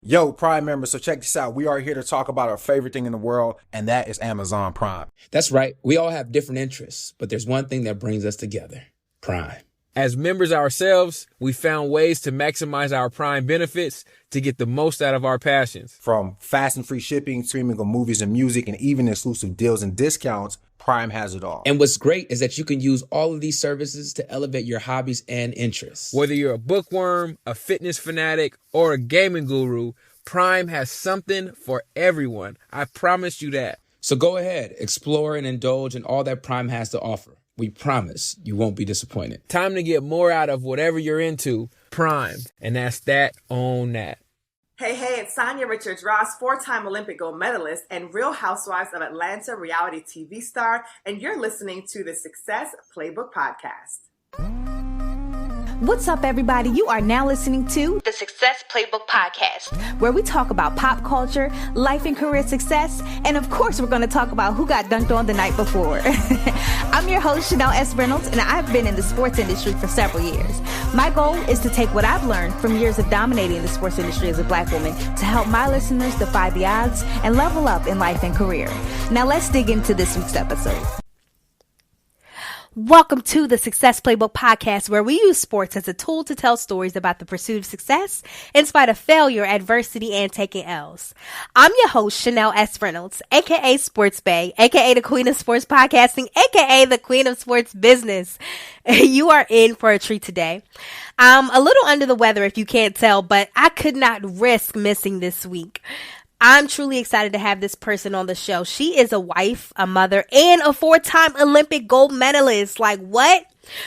Yo, Prime members, so check this out. We are here to talk about our favorite thing in the world, and that is Amazon Prime. That's right. We all have different interests, but there's one thing that brings us together: Prime. As members ourselves, we found ways to maximize our Prime benefits to get the most out of our passions. From fast and free shipping, streaming of movies and music, and even exclusive deals and discounts, Prime has it all. And what's great is that you can use all of these services to elevate your hobbies and interests. Whether you're a bookworm, a fitness fanatic, or a gaming guru, Prime has something for everyone. I promise you that. So go ahead, explore and indulge in all that Prime has to offer. We promise you won't be disappointed. Time to get more out of whatever you're into. Prime. And that's that on that. Hey, it's Sanya Richards-Ross, 4-time Olympic gold medalist and Real Housewives of Atlanta reality TV star, and you're listening to the Succes Playbook Podcast. What's up, everybody? You are now listening to the Succes Playbook Podcast, where we talk about pop culture, life and career success, and of course, we're going to talk about who got dunked on the night before. I'm your host, Chanel S. Reynolds, and I've been in the sports industry for several years. My goal is to take what I've learned from years of dominating the sports industry as a Black woman to help my listeners defy the odds and level up in life and career. Now, let's dig into this week's episode. Welcome to the Succes Playbook Podcast, where we use sports as a tool to tell stories about the pursuit of success in spite of failure, adversity, and taking L's. I'm your host, Chanel S. Reynolds, aka Sports Bae, aka the Queen of Sports Podcasting, aka the Queen of Sports Business. You are in for a treat today. I'm a little under the weather if you can't tell, but I could not risk missing this week. I'm truly excited to have this person on the show. She is a wife, a mother, and a 4-time Olympic gold medalist. Like, what?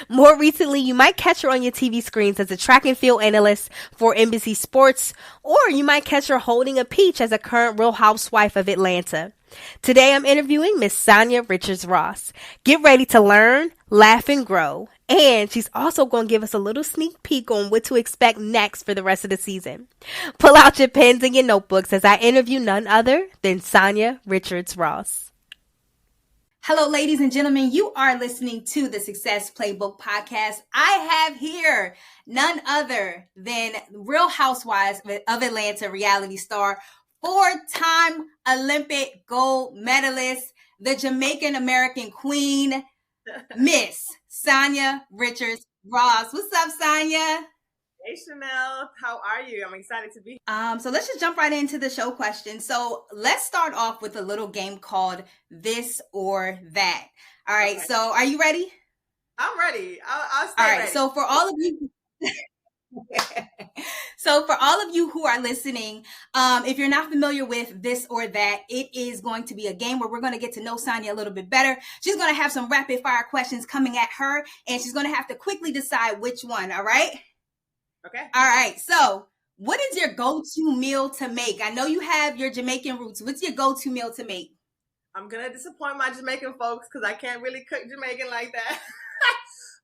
More recently, you might catch her on your TV screens as a track and field analyst for NBC Sports, or you might catch her holding a peach as a current Real Housewife of Atlanta. Today, I'm interviewing Miss Sanya Richards-Ross. Get ready to learn, laugh, and grow. And she's also going to give us a little sneak peek on what to expect next for the rest of the season. Pull out your pens and your notebooks as I interview none other than Sanya Richards-Ross. Hello, ladies and gentlemen. You are listening to the Succes Playbook Podcast. I have here none other than Real Housewives of Atlanta reality star, 4-time Olympic gold medalist, the Jamaican American queen, Miss Sanya Richards-Ross. What's up, Sanya? Hey, Chanel. How are you? I'm excited to be here. So let's just jump right into the show question. So let's start off with a little game called This or That. All right. Okay. So are you ready? I'm ready. I'll stay ready. So for all of you... So for all of you who are listening, if you're not familiar with This or That, it is going to be a game where we're going to get to know Sanya a little bit better. She's going to have some rapid fire questions coming at her, and she's going to have to quickly decide which one. All right? Okay. All right. So what is your go-to meal to make? I know you have your Jamaican roots. What's your go-to meal to make? I'm going to disappoint my Jamaican folks because I can't really cook Jamaican like that.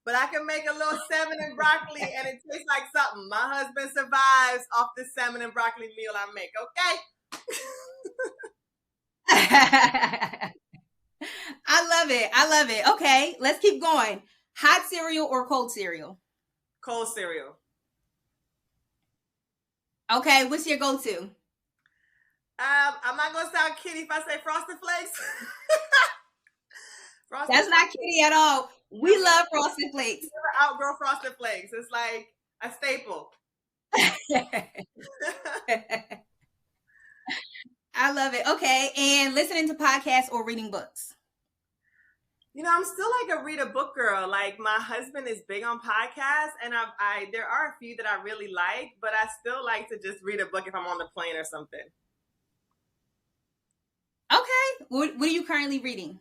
But I can make a little salmon and broccoli, and it tastes like something. My husband survives off this salmon and broccoli meal I make, okay? I love it. Okay, let's keep going. Hot cereal or cold cereal? Cold cereal. Okay, what's your go-to? I'm not going to sound kiddie if I say Frosted Flakes. That's not kiddie at all. We love Frosted Flakes. You never outgrow Frosted Flakes. It's like a staple. I love it. Okay. And listening to podcasts or reading books? You know, I'm still like a read a book girl. Like, my husband is big on podcasts, and I there are a few that I really like, but I still like to just read a book if I'm on the plane or something. Okay. What are you currently reading?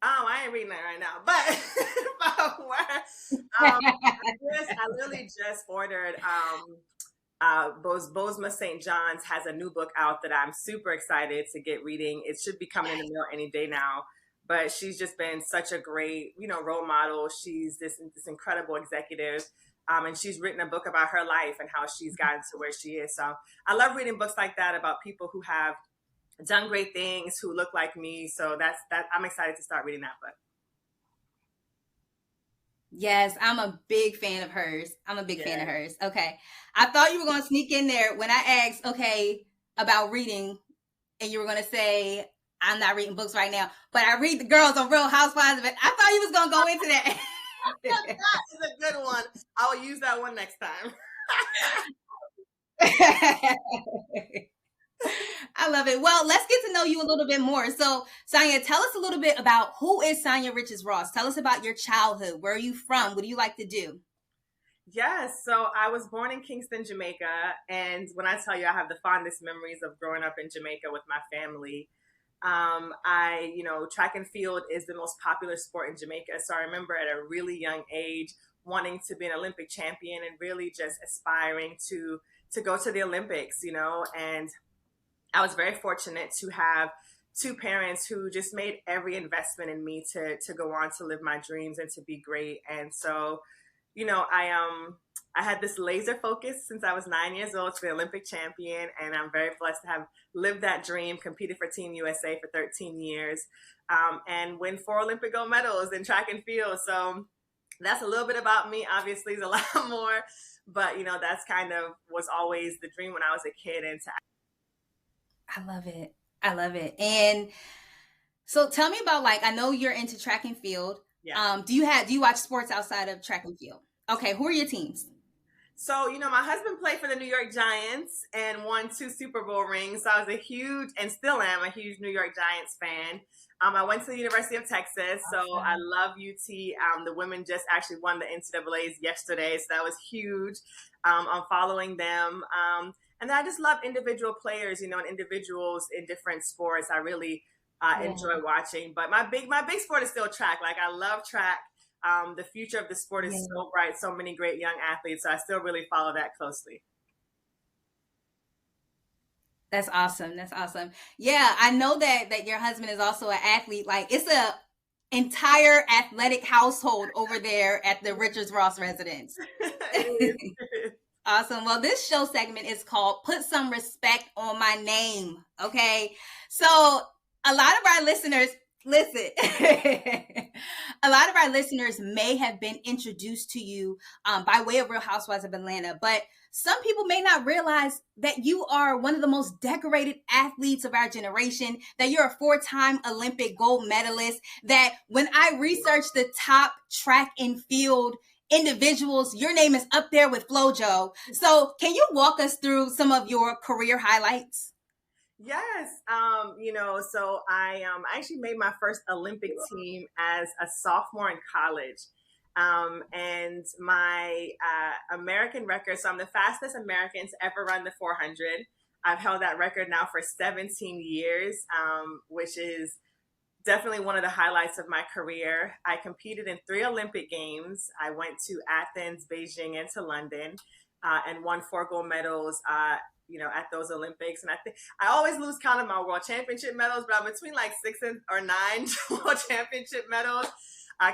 I ain't reading that right now, but I literally just ordered Bosma St. John's has a new book out that I'm super excited to get reading. It should be coming in the mail any day now, but she's just been such a great, role model. She's this incredible executive, and she's written a book about her life and how she's gotten to where she is. So I love reading books like that about people who have done great things, who look like me. So that's I'm excited to start reading that book. Yes, I'm a big fan of hers. I'm a big fan of hers. Okay. I thought you were going to sneak in there when I asked, okay, about reading, and you were going to say, I'm not reading books right now, but I read the girls on Real Housewives of it. I thought you was going to go into that. That is a good one. I will use that one next time. I love it. Well, let's get to know you a little bit more. So, Sanya, tell us a little bit about who is Sanya Richards-Ross. Tell us about your childhood. Where are you from? What do you like to do? Yes, so I was born in Kingston, Jamaica, and when I tell you I have the fondest memories of growing up in Jamaica with my family, track and field is the most popular sport in Jamaica. So I remember at a really young age wanting to be an Olympic champion and really just aspiring to go to the Olympics, and I was very fortunate to have two parents who just made every investment in me to go on to live my dreams and to be great. And so, I had this laser focus since I was 9 years old to be an Olympic champion, and I'm very blessed to have lived that dream, competed for Team USA for 13 years, and win 4 Olympic gold medals in track and field. So that's a little bit about me. Obviously, there's a lot more, but that's kind of was always the dream when I was a kid. And I love it. I love it. And so tell me about, I know you're into track and field. Yeah. Do you watch sports outside of track and field? Okay. Who are your teams? So, my husband played for the New York Giants and won 2 Super Bowl rings. So I was a huge, and still am a huge New York Giants fan. I went to the University of Texas, so I love UT. The women just actually won the NCAAs yesterday, so that was huge. I'm following them. And then I just love individual players, and individuals in different sports. I really enjoy watching. But my big sport is still track. I love track. The future of the sport is so bright, so many great young athletes. So I still really follow that closely. That's awesome. That's awesome. Yeah, I know that your husband is also an athlete. It's a entire athletic household over there at the Richards-Ross residence. Awesome. Well, this show segment is called Put Some Respect on My Name. Okay. So a lot of our listeners, listen, a lot of our listeners may have been introduced to you by way of Real Housewives of Atlanta, but some people may not realize that you are one of the most decorated athletes of our generation, that you're a 4-time Olympic gold medalist, that when I researched the top track and field individuals, your name is up there with FloJo. So can you walk us through some of your career highlights? Yes. So I actually made my first Olympic team as a sophomore in college. And my American record, so I'm the fastest American to ever run the 400. I've held that record now for 17 years, which is definitely one of the highlights of my career. I competed in 3 Olympic Games. I went to Athens, Beijing, and to London, and won 4 gold medals, at those Olympics. And I think I always lose count of my world championship medals, but I'm between 6 or 9 world championship medals,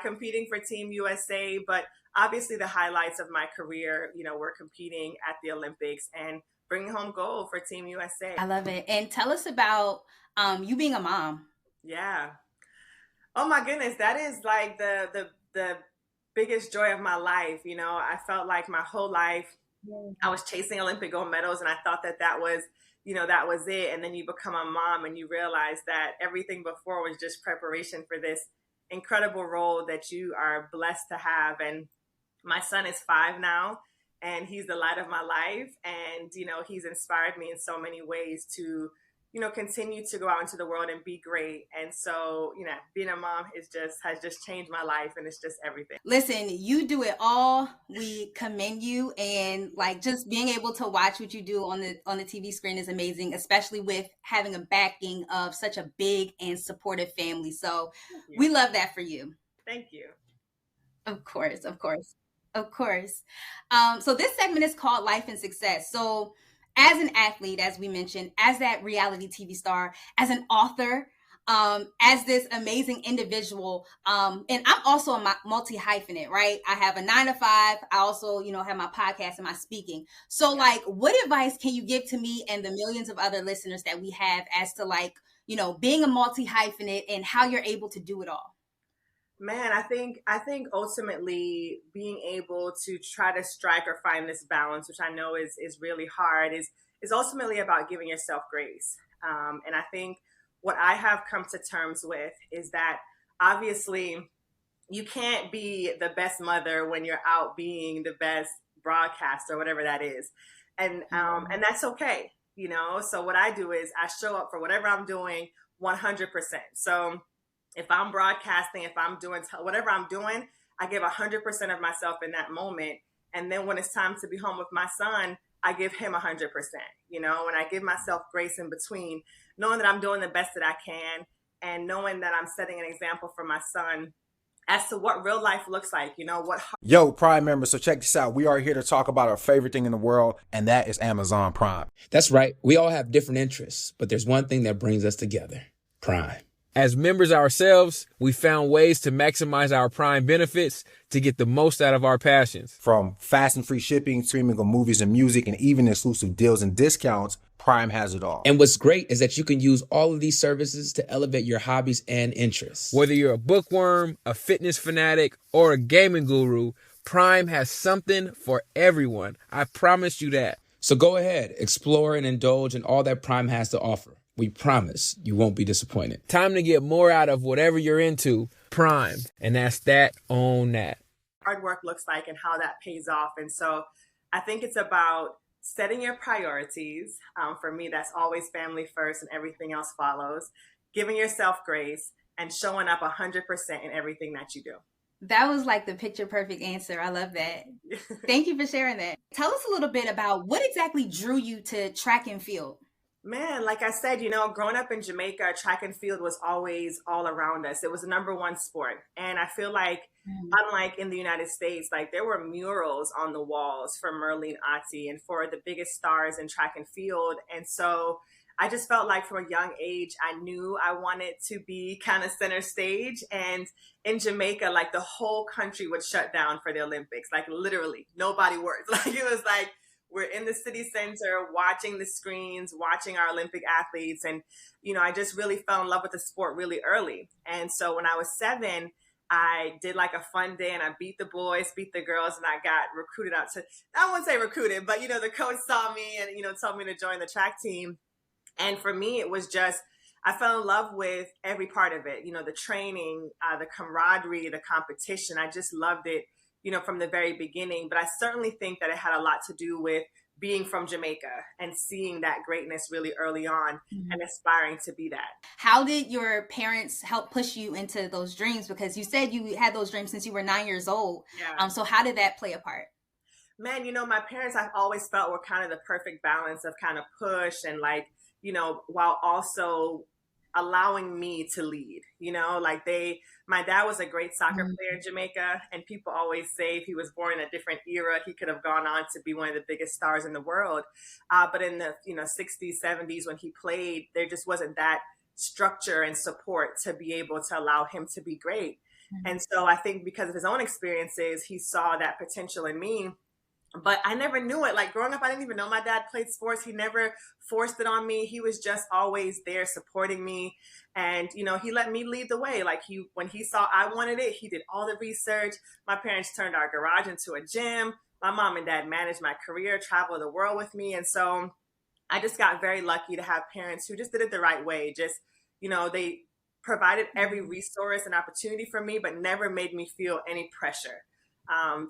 competing for Team USA. But obviously the highlights of my career, were competing at the Olympics and bringing home gold for Team USA. I love it. And tell us about you being a mom. Yeah. Oh my goodness. That is the biggest joy of my life. I felt like my whole life I was chasing Olympic gold medals, and I thought that was, that was it. And then you become a mom and you realize that everything before was just preparation for this incredible role that you are blessed to have. And my son is 5 now, and he's the light of my life. And, he's inspired me in so many ways to, continue to go out into the world and be great. And so, being a mom has just changed my life, and it's just everything. Listen, you do it all. We commend you, and just being able to watch what you do on the TV screen is amazing, especially with having a backing of such a big and supportive family. So we love that for you. Thank you. Of course. So this segment is called Life and Success. So as an athlete, as we mentioned, as that reality TV star, as an author, as this amazing individual, and I'm also a multi-hyphenate, right? I have a 9 to 5. I also, have my podcast and my speaking. So what advice can you give to me and the millions of other listeners that we have as to being a multi-hyphenate and how you're able to do it all? Man, I think ultimately being able to try to strike or find this balance, which I know is really hard, is ultimately about giving yourself grace. And I think what I have come to terms with is that obviously you can't be the best mother when you're out being the best broadcaster, whatever that is, and that's okay, you know. So what I do is I show up for whatever I'm doing 100%. So if I'm broadcasting, if I'm doing whatever I'm doing, I give 100% of myself in that moment. And then when it's time to be home with my son, I give him 100%, you know, and I give myself grace in between, knowing that I'm doing the best that I can and knowing that I'm setting an example for my son as to what real life looks like, you know, what. Yo, Prime members, so check this out. We are here to talk about our favorite thing in the world, and that is Amazon Prime. That's right. We all have different interests, but there's one thing that brings us together: Prime. As members ourselves, we found ways to maximize our Prime benefits to get the most out of our passions. From fast and free shipping, streaming of movies and music, and even exclusive deals and discounts, Prime has it all. And what's great is that you can use all of these services to elevate your hobbies and interests. Whether you're a bookworm, a fitness fanatic, or a gaming guru, Prime has something for everyone. I promise you that. So go ahead, explore and indulge in all that Prime has to offer. We promise you won't be disappointed. Time to get more out of whatever you're into. Prime. And that's that on that. Hard work looks like and how that pays off. And so I think it's about setting your priorities. For me, that's always family first and everything else follows. Giving yourself grace and showing up 100% in everything that you do. That was like the picture perfect answer. I love that. Thank you for sharing that. Tell us a little bit about what exactly drew you to track and field. Man, like I said, you know, growing up in Jamaica, track and field was always all around us. It was the number one sport. And I feel like, unlike in the United States, like there were murals on the walls for Merlene Ottey and for the biggest stars in track and field. And so I just felt like from a young age, I knew I wanted to be kind of center stage. And in Jamaica, like the whole country would shut down for the Olympics, like literally nobody worked. Like it was like, we're in the city center watching the screens, watching our Olympic athletes. And, you know, I just really fell in love with the sport really early. And so when I was 7, I did like a fun day and I beat the boys, beat the girls, and I got recruited out to, I wouldn't say recruited, but, you know, the coach saw me and, you know, told me to join the track team. And for me, it was just, I fell in love with every part of it. You know, the training, the camaraderie, the competition. I just loved it, you know, from the very beginning. But I certainly think that it had a lot to do with being from Jamaica and seeing that greatness really early on and aspiring to be that. How did your parents help push you into those dreams? Because you said you had those dreams since you were 9 years old. Yeah. So how did that play a part? Man, you know, my parents, I've always felt were kind of the perfect balance of kind of push and like, you know, while also allowing me to lead, you know, like my dad was a great soccer player in Jamaica, and people always say if he was born in a different era, he could have gone on to be one of the biggest stars in the world. But in the, you know, 60s, 70s, when he played, there just wasn't that structure and support to be able to allow him to be great. And so I think because of his own experiences, he saw that potential in me. But I never knew it. Like growing up, I didn't even know my dad played sports. He never forced it on me. He was just always there supporting me. And, you know, he let me lead the way. Like when he saw I wanted it, he did all the research. My parents turned our garage into a gym. My mom and dad managed my career, traveled the world with me. And so I just got very lucky to have parents who just did it the right way. Just, you know, they provided every resource and opportunity for me, but never made me feel any pressure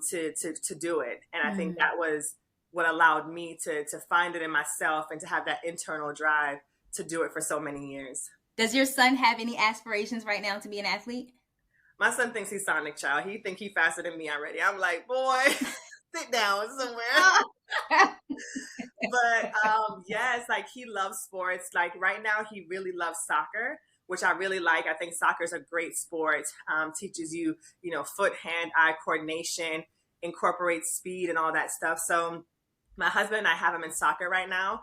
to do it. And I think that was what allowed me to find it in myself and to have that internal drive to do it for so many years. Does your son have any aspirations right now to be an athlete? My son thinks he's Sonic, child. He think he faster than me already. I'm like, boy, sit down somewhere. But yes, like he loves sports. Like right now he really loves soccer, which I really like. I think soccer is a great sport. Teaches you, you know, foot, hand, eye coordination, incorporates speed and all that stuff. So my husband and I have him in soccer right now,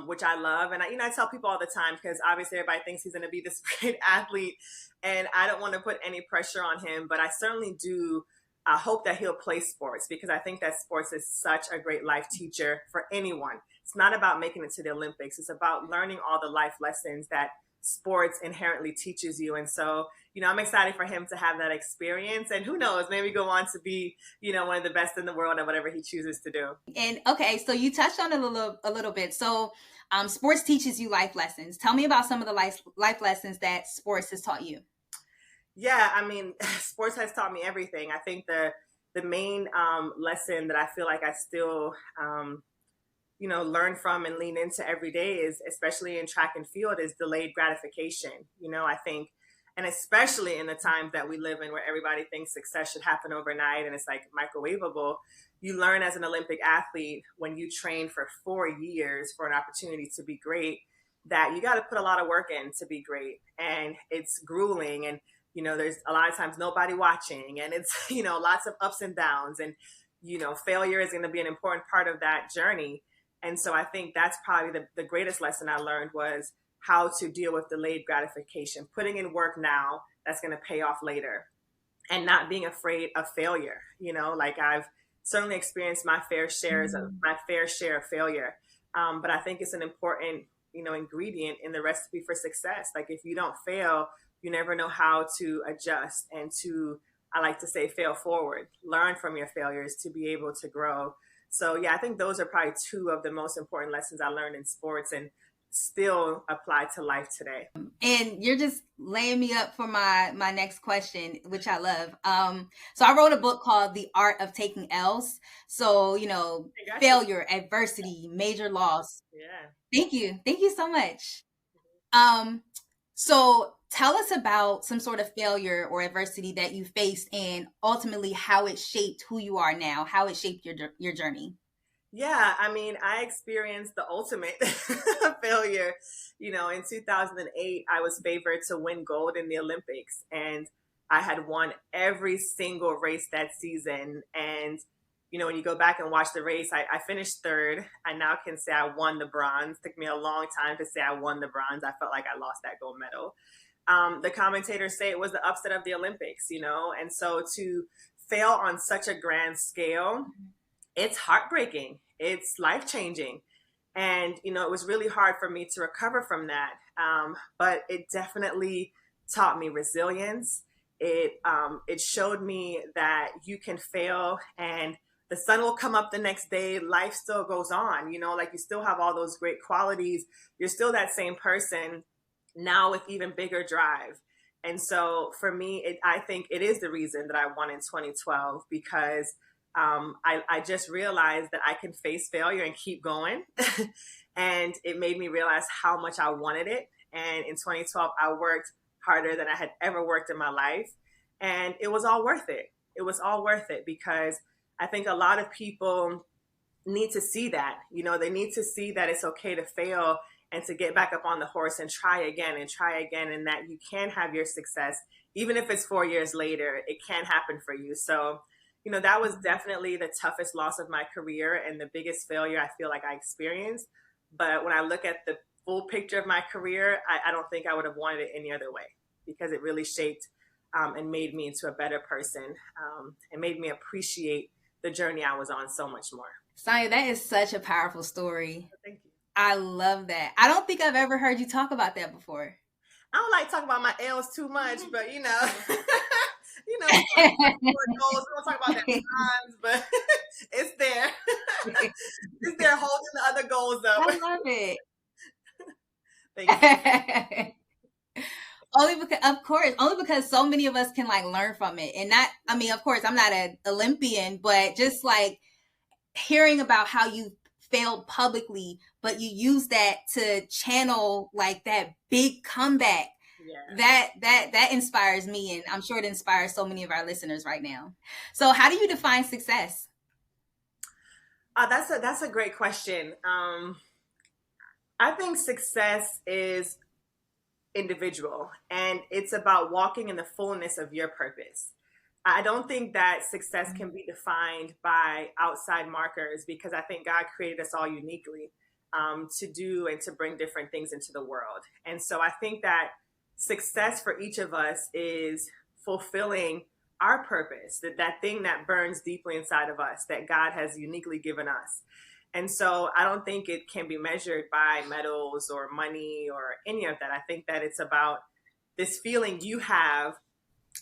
which I love. And I tell people all the time, because obviously everybody thinks he's going to be this great athlete, and I don't want to put any pressure on him, but I certainly do. I hope that he'll play sports, because I think that sports is such a great life teacher for anyone. It's not about making it to the Olympics. It's about learning all the life lessons that sports inherently teaches you. And so, I'm excited for him to have that experience, and who knows, maybe go on to be, one of the best in the world at whatever he chooses to do. And okay, so you touched on it a little bit. So sports teaches you life lessons. Tell me about some of the life lessons that sports has taught you. Yeah, I mean, sports has taught me everything. I think the main lesson that I feel like I still learn from and lean into every day is, especially in track and field, is delayed gratification. I think, and especially in the times that we live in where everybody thinks success should happen overnight and it's like microwavable, you learn as an Olympic athlete, when you train for 4 years for an opportunity to be great, that you got to put a lot of work in to be great. And it's grueling, and there's a lot of times nobody watching, and it's, lots of ups and downs, and, failure is going to be an important part of that journey. And so I think that's probably the greatest lesson I learned, was how to deal with delayed gratification, putting in work now that's going to pay off later, and not being afraid of failure. Like, I've certainly experienced my fair share of failure. But I think it's an important, ingredient in the recipe for success. Like, if you don't fail, you never know how to adjust and to, I like to say, fail forward, learn from your failures to be able to grow. So yeah, I think those are probably two of the most important lessons I learned in sports and still apply to life today. And you're just laying me up for my next question, which I love. So I wrote a book called The Art of Taking L's. So, failure, adversity, major loss. Yeah. Thank you so much. So tell us about some sort of failure or adversity that you faced, and ultimately how it shaped who you are now, how it shaped your journey. Yeah, I mean, I experienced the ultimate failure. In 2008, I was favored to win gold in the Olympics, and I had won every single race that season. And, when you go back and watch the race, I finished third. I now can say I won the bronze. It took me a long time to say I won the bronze. I felt like I lost that gold medal. The commentators say it was the upset of the Olympics, and so to fail on such a grand scale, it's heartbreaking. It's life-changing. And, it was really hard for me to recover from that. But it definitely taught me resilience. It showed me that you can fail and the sun will come up the next day. Life still goes on, like, you still have all those great qualities. You're still that same person, now with even bigger drive. And so for me, I think it is the reason that I won in 2012, because I just realized that I can face failure and keep going. And it made me realize how much I wanted it. And in 2012, I worked harder than I had ever worked in my life. And it was all worth it. It was all worth it, because I think a lot of people need to see that. They need to see that it's okay to fail and to get back up on the horse and try again, and that you can have your success. Even if it's 4 years later, it can happen for you. So, that was definitely the toughest loss of my career and the biggest failure I feel like I experienced. But when I look at the full picture of my career, I don't think I would have wanted it any other way, because it really shaped and made me into a better person, and made me appreciate the journey I was on so much more. Sanya, that is such a powerful story. Thank you. I love that. I don't think I've ever heard you talk about that before. I don't like talking about my L's too much, but we don't talk about that times, but it's there. It's there holding the other goals up. I love it. Thank you. Only because so many of us can learn from it. And of course, I'm not an Olympian, but just hearing about how you failed publicly, but you use that to channel that big comeback. Yeah. That inspires me, and I'm sure it inspires so many of our listeners right now. So how do you define success? That's a great question. I think success is individual, and it's about walking in the fullness of your purpose. I don't think that success can be defined by outside markers, because I think God created us all uniquely to do and to bring different things into the world. And so I think that success for each of us is fulfilling our purpose, that thing that burns deeply inside of us that God has uniquely given us. And so I don't think it can be measured by medals or money or any of that. I think that it's about this feeling you have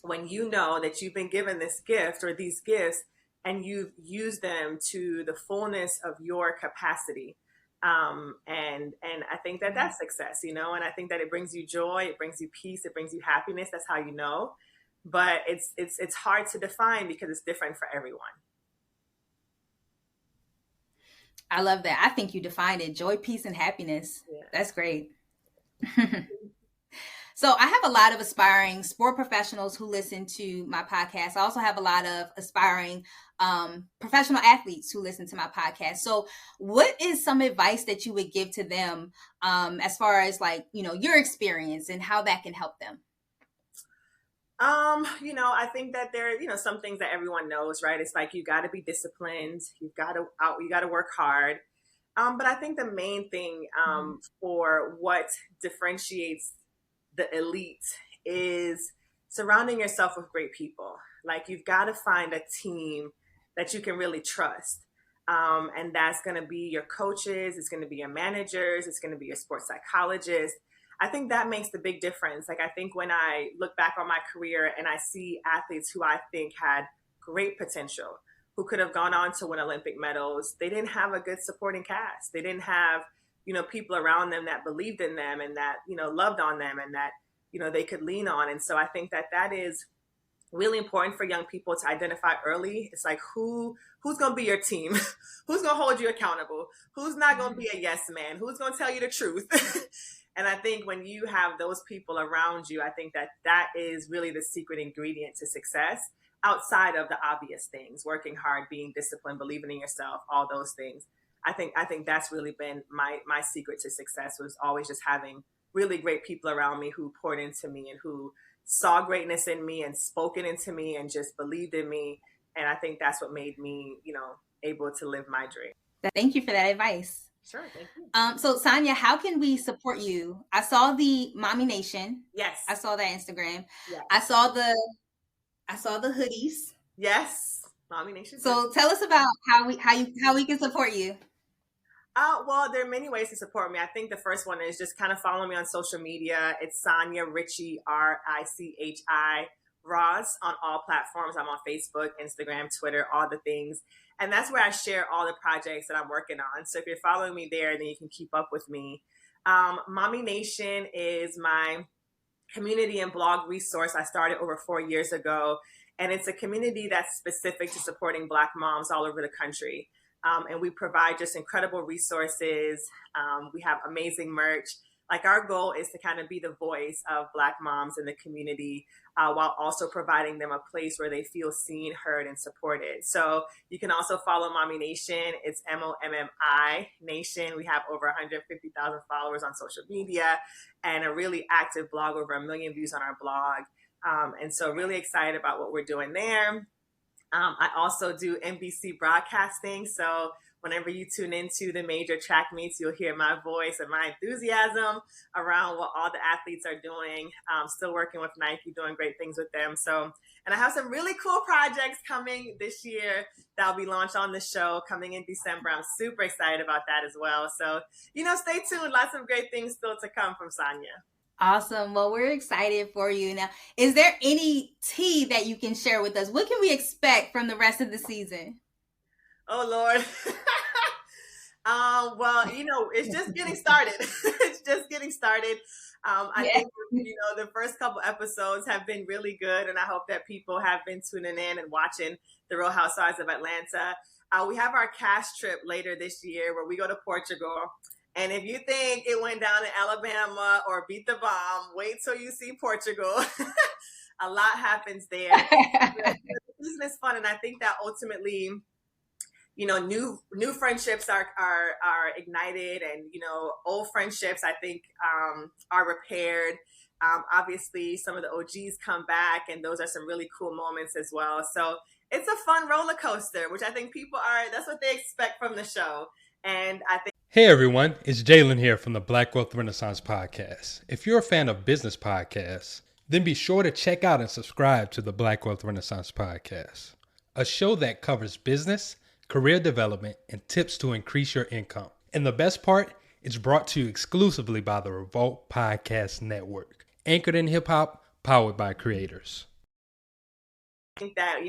when you know that you've been given this gift or these gifts and you've used them to the fullness of your capacity. And I think that that's success, and I think that it brings you joy, it brings you peace, it brings you happiness. That's how you know. But it's hard to define because it's different for everyone. I love that. I think you defined it. Joy, peace, and happiness. Yeah. That's great. So I have a lot of aspiring sport professionals who listen to my podcast. I also have a lot of aspiring professional athletes who listen to my podcast. So what is some advice that you would give to them as far as your experience and how that can help them? I think that there are, some things that everyone knows, right? It's like, you got to be disciplined. You got to work hard. But I think the main thing for what differentiates the elite is surrounding yourself with great people. Like, you've got to find a team that you can really trust. And that's going to be your coaches. It's going to be your managers. It's going to be your sports psychologists. I think that makes the big difference. Like, I think when I look back on my career and I see athletes who I think had great potential, who could have gone on to win Olympic medals, they didn't have a good supporting cast. They didn't have, people around them that believed in them and that, loved on them and that, they could lean on. And so I think that is really important for young people to identify early. It's like, who's going to be your team? Who's going to hold you accountable? Who's not going to be a yes man? Who's going to tell you the truth? And I think when you have those people around you, I think that is really the secret ingredient to success, outside of the obvious things: working hard, being disciplined, believing in yourself, all those things. I think that's really been my secret to success, was always just having really great people around me who poured into me and who saw greatness in me and spoke it into me and just believed in me. And I think that's what made me, able to live my dream. Thank you for that advice. Sure, thank you. So Sanya, how can we support you? I saw the Mommy Nation. Yes. I saw that Instagram. Yes. I saw the hoodies. Yes. Mommy Nation. So tell us about how we can support you. Well, there are many ways to support me. I think the first one is just kind of follow me on social media. It's Sanya Richie, Ross on all platforms. I'm on Facebook, Instagram, Twitter, all the things. And that's where I share all the projects that I'm working on. So if you're following me there, then you can keep up with me. Mommy Nation is my community and blog resource I started over 4 years ago. And it's a community that's specific to supporting Black moms all over the country. And we provide just incredible resources. We have amazing merch. Like, our goal is to kind of be the voice of Black moms in the community, while also providing them a place where they feel seen, heard, and supported. So you can also follow Mommy Nation. It's MOMMI Nation. We have over 150,000 followers on social media and a really active blog, over 1 million views on our blog. And so really excited about what we're doing there. I also do NBC broadcasting. So whenever you tune into the major track meets, you'll hear my voice and my enthusiasm around what all the athletes are doing. Still working with Nike, doing great things with them. So, and I have some really cool projects coming this year that'll be launched on the show coming in December. I'm super excited about that as well. So, stay tuned. Lots of great things still to come from Sanya. Awesome. Well, we're excited for you. Now, is there any tea that you can share with us? What can we expect from the rest of the season? Oh, Lord. Well, it's just getting started. It's just getting started. I think, the first couple episodes have been really good, and I hope that people have been tuning in and watching The Real Housewives of Atlanta. We have our cast trip later this year where we go to Portugal. And if you think it went down in Alabama or beat the bomb, wait till you see Portugal. A lot happens there. The season is fun, and I think that ultimately, new friendships are ignited, and old friendships, I think, are repaired. Obviously, some of the OGs come back, and those are some really cool moments as well. So it's a fun roller coaster, which I think that's what they expect from the show. And I think. Hey everyone, it's Jalen here from the Black Wealth Renaissance Podcast. If you're a fan of business podcasts, then be sure to check out and subscribe to the Black Wealth Renaissance Podcast, a show that covers business, career development, and tips to increase your income. And the best part, it's brought to you exclusively by the Revolt Podcast Network, anchored in hip-hop, powered by creators. I think that,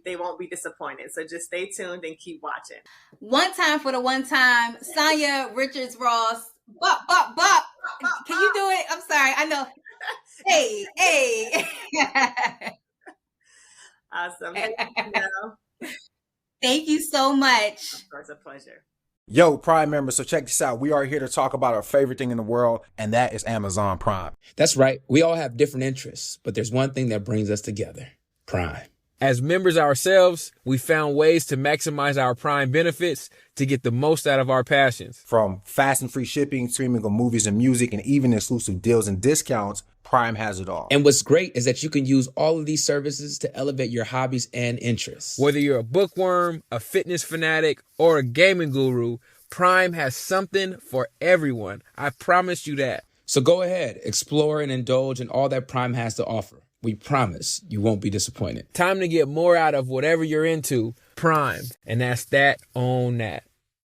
they won't be disappointed. So just stay tuned and keep watching. One time for the one time, Sanya Richards-Ross. Bop, bop, bop. Can you do it? I'm sorry. I know. Hey. Awesome. Thank you so much. Of course, a pleasure. Yo, Prime members, so check this out. We are here to talk about our favorite thing in the world, and that is Amazon Prime. That's right. We all have different interests, but there's one thing that brings us together: Prime. As members ourselves, we found ways to maximize our Prime benefits to get the most out of our passions. From fast and free shipping, streaming of movies and music, and even exclusive deals and discounts, Prime has it all. And what's great is that you can use all of these services to elevate your hobbies and interests. Whether you're a bookworm, a fitness fanatic, or a gaming guru, Prime has something for everyone. I promise you that. So go ahead, explore and indulge in all that Prime has to offer. We promise you won't be disappointed. Time to get more out of whatever you're into. Prime. And that's that on that.